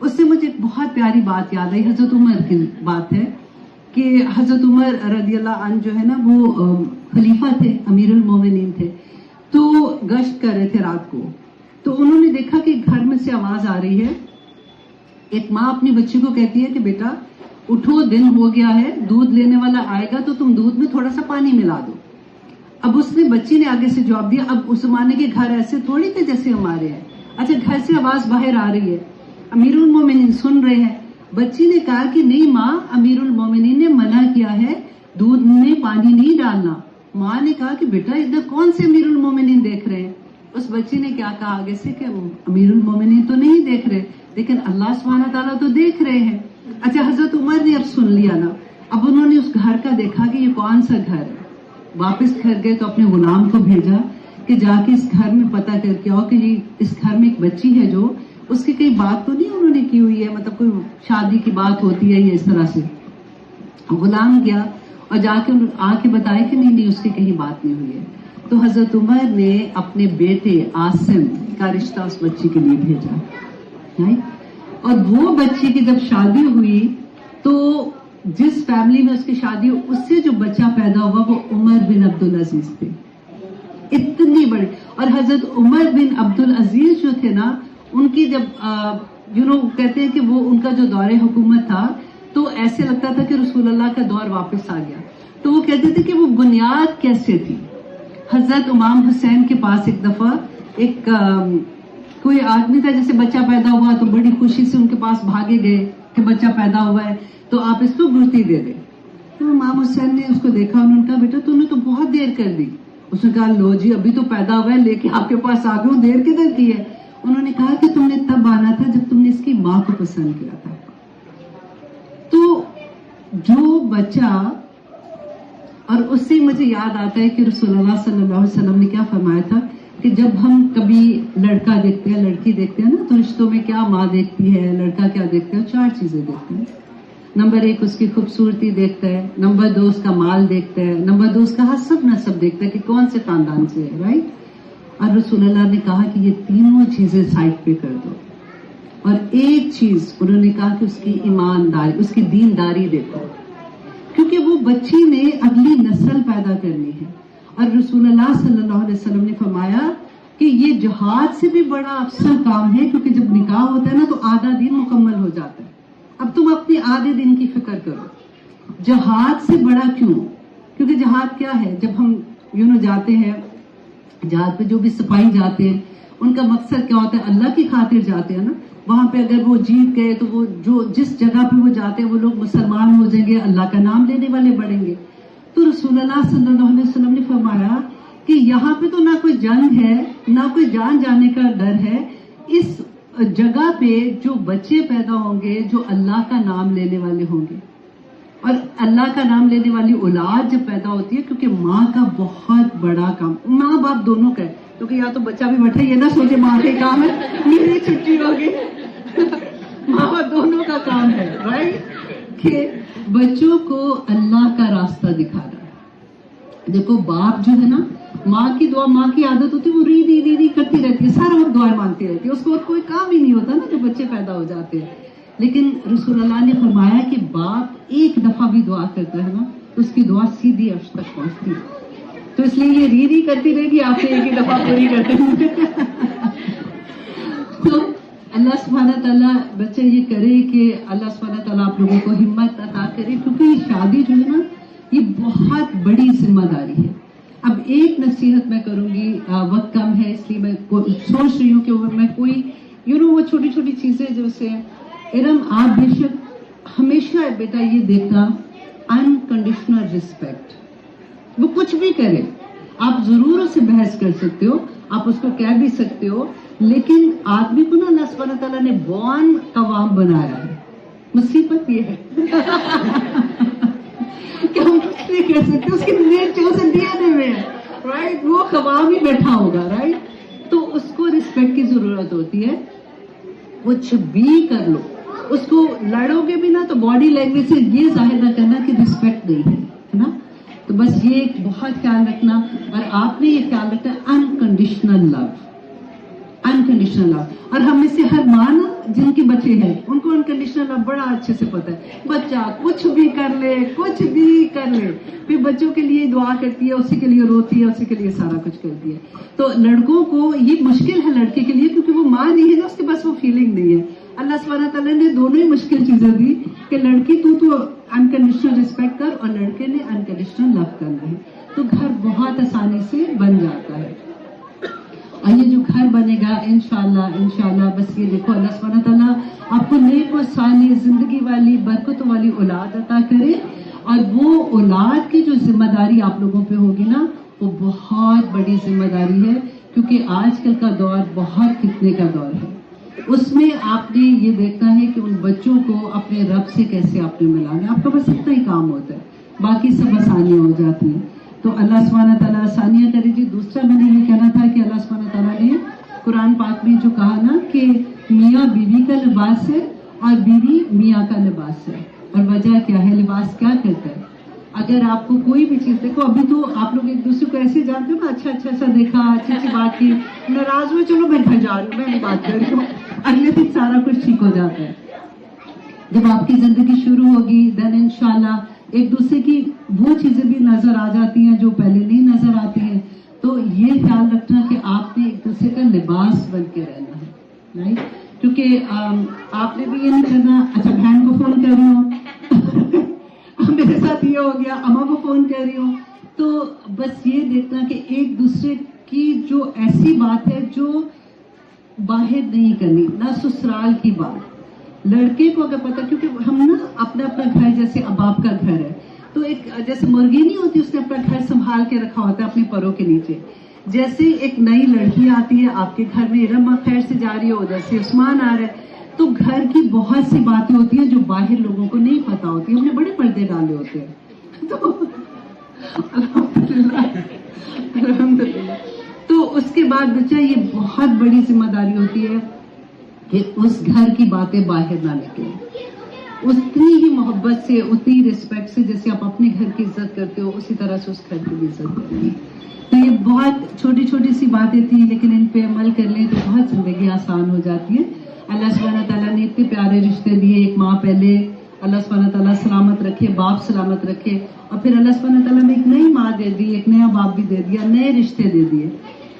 اس سے مجھے ایک بہت پیاری بات یاد آئی. حضرت عمر کی بات ہے کہ حضرت عمر رضی اللہ عنہ جو ہے نا وہ خلیفہ تھے, امیر المومنین تھے. تو گشت کر رہے تھے رات کو, تو انہوں نے دیکھا کہ گھر میں سے آواز آ رہی ہے. ایک ماں اپنی بچی کو کہتی ہے کہ بیٹا اٹھو, دن ہو گیا ہے, دودھ لینے والا آئے گا تو تم دودھ میں تھوڑا سا پانی ملا دو. اب اس نے بچی نے آگے سے جواب دیا, اب اس زمانے کے گھر ایسے تھوڑی تھے جیسے ہمارے ہیں. اچھا گھر سے آواز باہر آ رہی ہے, امیر المومنین سن رہے ہیں. بچی نے کہا کہ نہیں ماں, امیر المومنین نے منع کیا ہے دودھ میں پانی نہیں ڈالنا. ماں نے کہا کہ بیٹا ادھر کون سے امیر المومنین دیکھ رہے ہیں. اس بچی نے کیا کہا آگے سے کہ امیر المومنین تو نہیں دیکھ رہے, لیکن اللہ سبحانہ تعالیٰ تو دیکھ رہے ہیں. اچھا حضرت عمر نے اب سن لیا نا, اب انہوں نے اس گھر کا دیکھا کہ یہ کون سا گھر ہے. واپس گھر گئے تو اپنے غلام کو بھیجا کہ جا کے اس گھر میں پتہ کر کے آؤ کہ یہ اس گھر میں ایک بچی ہے جو اس کی کئی بات تو نہیں انہوں نے کی ہوئی ہے, مطلب کوئی شادی کی بات ہوتی ہے یا اس طرح سے. غلام گیا اور جا کے آ کے بتایا کہ نہیں اس کی کہیں بات نہیں ہوئی ہے. تو حضرت عمر نے اپنے بیٹے عاصم کا رشتہ اس بچی کے لیے بھیجا. اور وہ بچی کی جب شادی ہوئی تو جس فیملی میں اس کی شادی ہوئی اس سے جو بچہ پیدا ہوا وہ عمر بن عبدالعزیز تھے. اتنی بڑی. اور حضرت عمر بن عبدالعزیز جو تھے نا, ان کی جب کہتے ہیں کہ وہ ان کا جو دور حکومت تھا تو ایسے لگتا تھا کہ رسول اللہ کا دور واپس آ گیا. تو وہ کہتے تھے کہ وہ بنیاد کیسے تھی. حضرت امام حسین کے پاس ایک دفعہ ایک کوئی آدمی تھا, جیسے بچہ پیدا ہوا تو بڑی خوشی سے ان کے پاس بھاگے گئے کہ بچہ پیدا ہوا ہے تو آپ اس کو گڑتی دے دیں. تو امام حسین نے اس کو دیکھا, انہوں نے کہا بیٹا تم نے تو بہت دیر کر دی. اس نے کہا لو جی ابھی تو پیدا ہوا ہے, لے کے آپ کے پاس آ گئے, دیر کدھر کی ہے. انہوں نے کہا کہ تم نے تب آنا تھا جب تم نے اس کی ماں کو پسند کیا تھا. تو جو بچہ, اور اس سے مجھے یاد آتا ہے کہ رسول اللہ صلی اللہ علیہ وسلم نے کیا فرمایا تھا کہ جب ہم کبھی لڑکا دیکھتے ہیں لڑکی دیکھتے ہیں نا تو رشتوں میں کیا ماں دیکھتی ہے, لڑکا کیا دیکھتا ہے, 4 چیزیں دیکھتے ہیں. نمبر 1 اس کی خوبصورتی دیکھتا ہے, نمبر 2 اس کا مال دیکھتا ہے, نمبر 2 اس کا حسب نسب دیکھتا ہے کہ کون سے خاندان سے ہے, رائٹ. اور رسول اللہ نے کہا کہ یہ تینوں چیزیں سائڈ پہ کر دو, اور ایک چیز انہوں نے کہا کہ اس کی ایمانداری, اس کی دینداری دیکھو, کیونکہ وہ بچی نے اگلی نسل پیدا کرنی ہے. اور رسول اللہ صلی اللہ علیہ وسلم نے فرمایا کہ یہ جہاد سے بھی بڑا افضل کام ہے, کیونکہ جب نکاح ہوتا ہے نا تو آدھا دن مکمل ہو جاتا ہے. اب تم اپنے آدھے دن کی فکر کرو, جہاد سے بڑا کیوں؟ کیونکہ جہاد کیا ہے, جب ہم جاتے ہیں جہاد پہ, جو بھی سپاہی جاتے ہیں ان کا مقصد کیا ہوتا ہے, اللہ کی خاطر جاتے ہیں نا. وہاں پہ اگر وہ جیت گئے تو وہ جس جگہ پہ وہ جاتے ہیں وہ لوگ مسلمان ہو جائیں گے, اللہ کا نام لینے والے بڑھیں گے. تو رسول اللہ صلی اللہ علیہ وسلم نے فرمایا کہ یہاں پہ تو نہ کوئی جنگ ہے, نہ کوئی جان جانے کا ڈر ہے. اس جگہ پہ جو بچے پیدا ہوں گے جو اللہ کا نام لینے والے ہوں گے, اور اللہ کا نام لینے والی اولاد جب پیدا ہوتی ہے, کیونکہ ماں کا بہت بڑا کام, ماں باپ دونوں کا ہے, کیونکہ یا تو بچہ بھی بیٹھا, یہ نہ سوچے ماں کا کام ہے میری چھٹی ہوگی, ماں باپ دونوں کا کام ہے, رائٹ, کہ بچوں کو اللہ کا راستہ دکھانا. دیکھو باپ جو ہے نا, ماں کی دعا, ماں کی عادت ہوتی ہے وہ ری کرتی رہتی ہے, سارا وقت دعائیں مانگتی رہتی ہے, اس کو اور کوئی کام ہی نہیں ہوتا نا جب بچے پیدا ہو جاتے ہیں. لیکن رسول اللہ نے فرمایا کہ باپ ایک دفعہ بھی دعا کرتا ہے نا تو اس کی دعا سیدھی عرش تک پہنچتی ہے. تو اس لیے یہ ری کرتی رہے گی, آپ سے ایک ہی دفعہ پوری کرتے ہیں. تو اللہ سبحانہ تعالیٰ بچہ یہ کرے کہ اللہ سبحانہ تعالیٰ آپ لوگوں کو ہمت عطا کرے, کیونکہ یہ شادی جو ہے نا یہ بہت بڑی ذمہ داری ہے. اب ایک نصیحت میں کروں گی, وقت کم ہے اس لیے میں سوچ رہی ہوں کہ میں کوئی وہ چھوٹی چھوٹی چیزیں جیسے ارم, آپ بے شک ہمیشہ بیٹا یہ دیکھنا انکنڈیشنل ریسپیکٹ. وہ کچھ بھی کرے, آپ ضرور اسے بحث کر سکتے ہو, آپ اس کو کہہ بھی سکتے ہو, لیکن آدمی کو نا اللہ سبحانہ تعالیٰ نے بورن قوام بنایا ہے. مصیبت یہ ہے کہ ہم کچھ نہیں کر سکتے, اس کے نیچر سے DNA میں ہے, رائٹ, وہ قوام ہی بیٹھا ہوگا, رائٹ. تو اس کو رسپیکٹ کی ضرورت ہوتی ہے. کچھ بھی کر لو, اس کو لڑو گے بھی نا تو باڈی لینگویج سے یہ ظاہر نہ کرنا کہ رسپیکٹ نہیں ہے نا. تو بس یہ ایک بہت خیال رکھنا, اور آپ نے یہ خیال رکھنا انکنڈیشنل لو, انکنڈیشنل لو. اور ہم میں سے ہر ماں نا جن کے بچے ہیں ان کو انکنڈیشنل لو بڑا اچھے سے پتا ہے. بچہ کچھ بھی کر لے, کچھ بھی کر لے, پھر بچوں کے لیے دعا کرتی ہے, اسی کے لیے روتی ہے, اسی کے لیے سارا کچھ کرتی ہے. تو لڑکوں کو یہ مشکل ہے لڑکے کے لیے, کیونکہ وہ ماں نہیں ہے نا, اس کے پاس وہ فیلنگ نہیں ہے. اللہ سبحانہ تعالیٰ نے دونوں ہی مشکل چیزیں دی کہ لڑکی تو انکنڈیشنل رسپیکٹ کر, اور لڑکے نے انکنڈیشنل لو کرنا ہے. تو گھر بہت آسانی سے بن جاتا ہے. اور یہ جو گھر بنے گا انشاءاللہ بس یہ دیکھو, اللہ سبحانہ تعالیٰ آپ کو نیک و صالح زندگی والی برکتوں والی اولاد عطا کرے, اور وہ اولاد کی جو ذمہ داری آپ لوگوں پہ ہوگی نا, وہ بہت بڑی ذمہ داری ہے, کیونکہ آج کل کا دور بہت فتنے کا دور ہے. اس میں آپ نے یہ دیکھنا ہے کہ ان بچوں کو اپنے رب سے کیسے آپ نے ملانا ہے. آپ کا بس اتنا ہی کام ہوتا ہے, باقی سب آسانیاں ہو جاتی ہیں. تو اللہ سبحانہ تعالیٰ آسانیاں کرے جی. دوسرا میں نے یہ کہنا تھا کہ اللہ سبحانہ تعالیٰ نے قرآن پاک میں جو کہا نا کہ میاں بیوی کا لباس ہے اور بیوی میاں کا لباس ہے. اور وجہ کیا ہے؟ لباس کیا کرتا ہے؟ اگر آپ کو کوئی بھی چیز دیکھو, ابھی تو آپ لوگ ایک دوسرے کو ایسے جانتے ہو نا, اچھا سا دیکھا, اچھی بات کی, ناراض ہوئے, چلو میں گھر جا رہی ہوں, میں نہیں بات کر رہی ہوں, اگلے دن سارا کچھ ٹھیک ہو جاتا ہے. جب آپ کی زندگی شروع ہوگی دین انشاءاللہ ایک دوسرے کی وہ چیزیں بھی نظر آ جاتی ہیں جو پہلے نہیں نظر آتی ہیں. تو یہ خیال رکھنا کہ آپ نے ایک دوسرے کا لباس بن کے رہنا ہے, رائٹ؟ کیونکہ آپ نے بھی یہ نہیں کرنا اچھا بہن کو فون کر رہی ہوں, میرے ساتھ یہ ہو گیا, اماں کو فون کر رہی ہوں. تو بس یہ دیکھنا کہ ایک دوسرے کی جو ایسی بات ہے جو باہر نہیں کرنی, نہ سسرال کی بات. لڑکے کو اگر پتا, کیونکہ ہم نا اپنا گھر جیسے اب آپ کا گھر ہے, تو ایک جیسے مرغی نہیں ہوتی, اس نے اپنا گھر سنبھال کے رکھا ہوتا ہے اپنے پروں کے نیچے. جیسے ایک نئی لڑکی آتی ہے آپ کے گھر میں, ارم خیر سے جا رہی ہے, ادھر سے عثمان آ رہا ہے, تو گھر کی بہت سی باتیں ہوتی ہیں جو باہر لوگوں کو نہیں پتا ہوتی. ہم نے بڑے پردے ڈالے ہوتے ہیں, تو الحمدللہ. تو اس کے بعد بچہ یہ بہت بڑی ذمہ داری ہوتی ہے کہ اس گھر کی باتیں باہر نہ نکلیں. اتنی ہی محبت سے, اتنی رسپیکٹ سے جیسے آپ اپنے گھر کی عزت کرتے ہو, اسی طرح سے اس گھر کی بھی عزت کریں گے. تو یہ بہت چھوٹی سی باتیں تھیں, لیکن ان پہ عمل کر لیں تو بہت زندگی آسان ہو جاتی ہے. اللہ سبحانہ تعالیٰ نے اتنے پیارے رشتے دیے. ایک ماں پہلے, اللہ سبحانہ تعالیٰ سلامت رکھے, باپ سلامت رکھے, اور پھر اللہ سبحانہ تعالیٰ نے ایک نئی ماں دے دی, ایک نیا باپ بھی دے دیا, نئے رشتے دے دیے.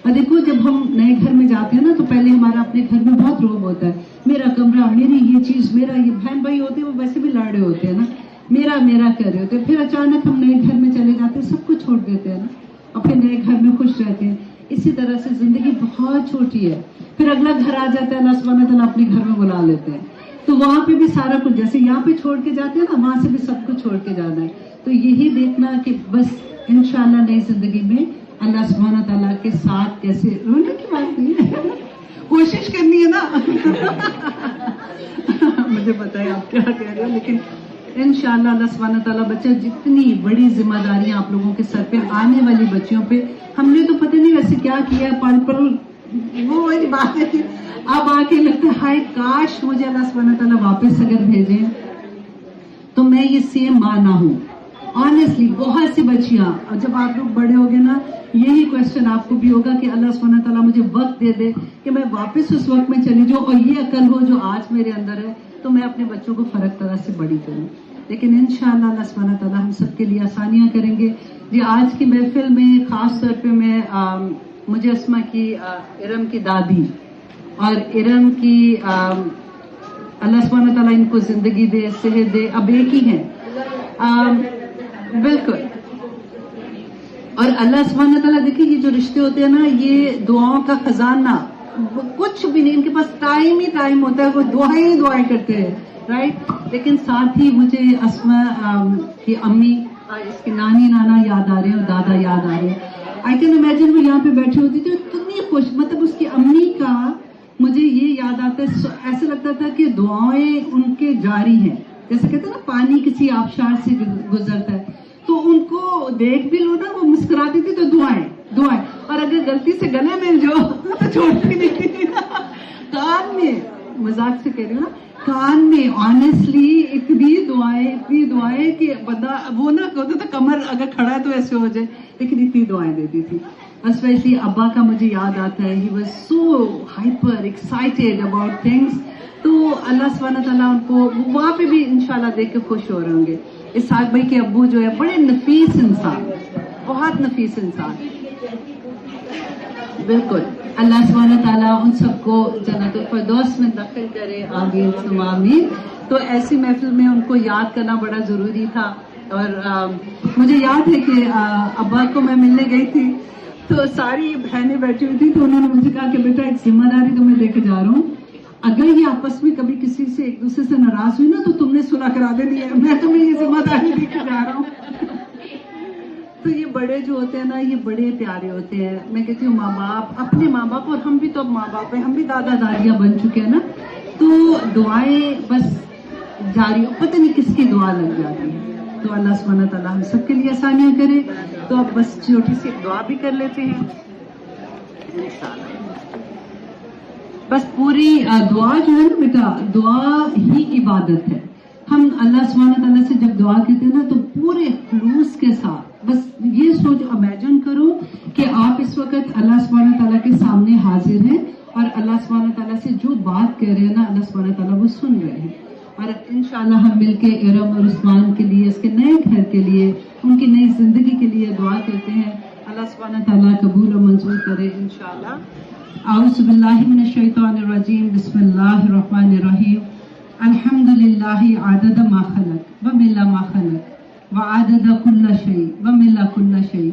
اور دیکھو جب ہم نئے گھر میں جاتے ہیں نا, تو پہلے ہمارا اپنے گھر میں بہت روب ہوتا ہے, میرا کمرہ, میری یہ چیز, میرا یہ. بہن بھائی ہوتے ہیں وہ ویسے بھی لڑ رہے ہوتے ہیں نا, میرا کر رہے ہوتے ہیں. پھر اچانک ہم نئے گھر میں چلے جاتے ہیں, سب کچھ چھوڑ دیتے ہیں نا, اپنے نئے گھر میں خوش رہتے ہیں. اسی طرح سے زندگی بہت چھوٹی ہے, پھر اگلا گھر آ جاتا ہے, اللہ سبحانہ تعالیٰ اپنے گھر میں بلا لیتے ہیں. تو وہاں پہ بھی سارا کچھ جیسے یہاں پہ چھوڑ کے جاتے ہیں نا, وہاں سے بھی سب کچھ چھوڑ کے جانا ہے. تو یہی دیکھنا کہ بس انشاءاللہ نئی زندگی میں اللہ سبحانہ تعالیٰ کے ساتھ کیسے, رونے کی بات نہیں ہے, کوشش کرنی ہے نا. مجھے پتا ہے آپ کیا کہہ رہے ہو, لیکن انشاءاللہ اللہ سبحانہ تعالیٰ بچہ جتنی بڑی ذمہ داریاں آپ لوگوں کے سر پہ, آنے والی بچیوں پہ, ہم نے تو پتہ نہیں ویسے کیا کیا ہے, پل وہ والی بات ہے کہ اب آ کے لگتا ہے ہائے کاش مجھے اللہ سبحانہ تعالیٰ واپس اگر بھیجیں تو میں یہ سیم ماں نہ ہوں. آنیسٹلی بہت سی بچیاں, اور جب آپ لوگ بڑے ہوگے نا, یہی کوشچن آپ کو بھی ہوگا کہ اللہ سبحانہ تعالیٰ مجھے وقت دے دے کہ میں واپس اس وقت میں چلی جاؤں, اور یہ عقل ہو جو آج میرے اندر ہے, تو میں اپنے بچوں کو فرق طرح سے بڑی کروں. لیکن انشاءاللہ اللہ سبحانہ تعالیٰ ہم سب کے لیے آسانیاں کریں گے. جی آج کی محفل میں خاص طور پہ میں مجھے اسما کی, ارم کی دادی اور ارم کی اللہ سبحانہ تعالیٰ ان کو زندگی دے, صحت دے, اب ایک ہی ہیں بالکل. اور اللہ سبحانہ تعالیٰ دیکھیں یہ جو رشتے ہوتے ہیں نا, یہ دعاؤں کا خزانہ, کچھ بھی نہیں, ان کے پاس ٹائم ہی ٹائم ہوتا ہے, وہ دعائیں کرتے ہیں, رائٹ. لیکن ساتھ ہی مجھے اسما کی امی, اس کی نانی نانا یاد آ رہے ہیں, اور دادا یاد آ رہے ہیں. آئی کین امیجن وہ یہاں پہ بیٹھی ہوتی تھی, اتنی خوش, مطلب اس کی امی کا مجھے یہ یاد آتا ہے, ایسے لگتا تھا کہ دعائیں ان کے جاری ہیں, جیسے کہتے ہیں نا پانی کسی آبشار سے گزرتا ہے, تو ان کو دیکھ بھی لو نا, وہ مسکراتی تھی تو دعائیں, اور اگر غلطی سے گلے مل جاؤ تو چھوڑتی نہیں تھی. کان میں, مذاق سے کہہ رہی ہوں نا, کان میں آنیسٹلی اتنی دعائیں کہ بندہ وہ نہ ہوتا تھا کمر اگر کھڑا ہے تو ایسے ہو جائے, لیکن اتنی دعائیں دیتی تھی. اسپیشلی ابا کا مجھے یاد آتا ہے, he was so hyper excited about things. تو اللہ سبحانہ تعالیٰ ان کو وہاں پہ بھی انشاءاللہ دیکھ کے خوش ہو رہے ہوں گے. اسحاق بھائی کے ابو جو ہے بڑے نفیس انسان, بہت نفیس انسان. بالکل اللہ سبحانہ تعالیٰ ان سب کو جنت الفردوس میں داخل کرے, آمین ثم آمین. تو ایسی محفل میں ان کو یاد کرنا بڑا ضروری تھا. اور مجھے یاد ہے کہ ابا کو میں ملنے گئی تھی تو ساری بہنیں بیٹھی ہوئی تھی, تو انہوں نے مجھے کہا کہ بیٹا ایک ذمہ داری تو میں دے کے جا رہا ہوں, اگر یہ آپس میں کبھی کسی سے ایک دوسرے سے ناراض ہوئی نا تو تم نے صلح کرا دینی ہے, میں تمہیں یہ ذمہ داری دے کے جا رہا ہوں. تو یہ بڑے جو ہوتے ہیں نا یہ بڑے پیارے ہوتے ہیں. میں کہتی ہوں ماں باپ, اپنے ماں باپ, اور ہم بھی تو اب ماں باپ ہیں, ہم بھی دادا دادیاں بن چکے ہیں نا, تو دعائیں بس جاری, پتہ نہیں کس کی دعا لگ جاتی ہے. تو اللہ سبحانہ تعالیٰ ہم سب کے لیے آسانیاں کرے. تو اب بس چھوٹی سی دعا بھی کر لیتے ہیں بس. پوری دعا جو ہے نا بیٹا, دعا ہی عبادت ہے. ہم اللہ سبحانہ تعالیٰ سے جب دعا کہتے ہیں نا تو پورے خلوص کے ساتھ بس یہ سوچ امیجن کرو کہ آپ اس وقت اللہ سبحانہ تعالیٰ کے سامنے حاضر ہیں, اور اللہ سبحانہ تعالیٰ سے جو بات کہہ رہے ہیں نا اللہ سبحانہ تعالیٰ وہ سن رہے ہیں. اور انشاءاللہ ہم مل کے ارم اور عثمان کے لیے, اس کے نئے گھر کے لیے, ان کی نئی زندگی کے لیے دعا کرتے ہیں. اللہ سبحانہ تعالیٰ قبول و منظور کرے انشاءاللہ. اعوذ باللہ من الشیطان الرجیم, بسم اللہ الرحمن الرحیم. الحمدللہ عدد ما خلق وملء ما خلق وعدد کل شیء وملء کل شیء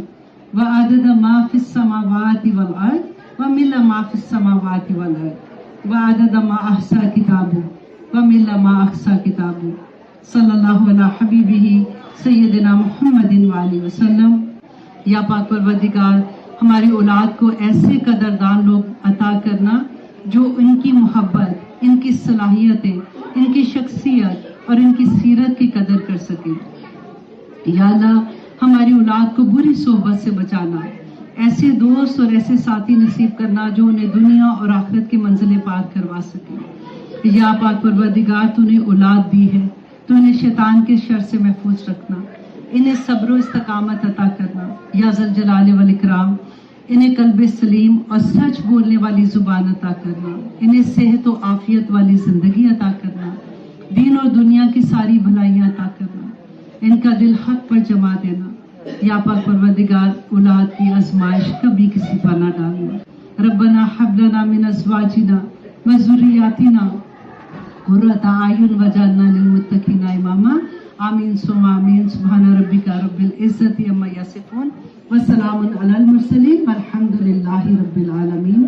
وعدد ما فی السماوات والارض وملء ما فی السماوات والارض وعدد ما احصى کتابہ وملء ما احصى کتابہ. صلی اللہ علی حبیبہ سیدنا محمد وآلہ وسلم. یا پاک پروردگار ہماری اولاد کو ایسے قدردان لوگ عطا کرنا جو ان کی محبت, ان کی صلاحیتیں, ان کی شخصیت اور ان کی سیرت کی قدر کر سکے. یا اللہ ہماری اولاد کو بری صحبت سے بچانا, ایسے دوست اور ایسے ساتھی نصیب کرنا جو انہیں دنیا اور آخرت کی منزلیں پار کروا سکے. یا پاک پروردگار تو انہیں اولاد دی ہے, تو انہیں شیطان کے شر سے محفوظ رکھنا, انہیں صبر و استقامت عطا کرنا. یا ذوالجلال والاکرام انہیں قلب سلیم اور سچ بولنے والی زبان عطا کرنا, انہیں صحت و عافیت والی زندگی عطا کرنا, دین اور دنیا کی ساری بھلائیاں عطا کرنا, ان کا دل حق پر جما دینا. یا پاک پروردگار اولاد کی آزمائش کبھی کسی پر نہ ڈالنا. ربنا حب لنا من ازواجنا وذریاتنا قرۃ اعین واجعلنا للمتقین اماما. آمین ثم آمین. سبحان ربک رب العزت عما یصفون وسلام علی المرسلین والحمد للہ رب العالمین.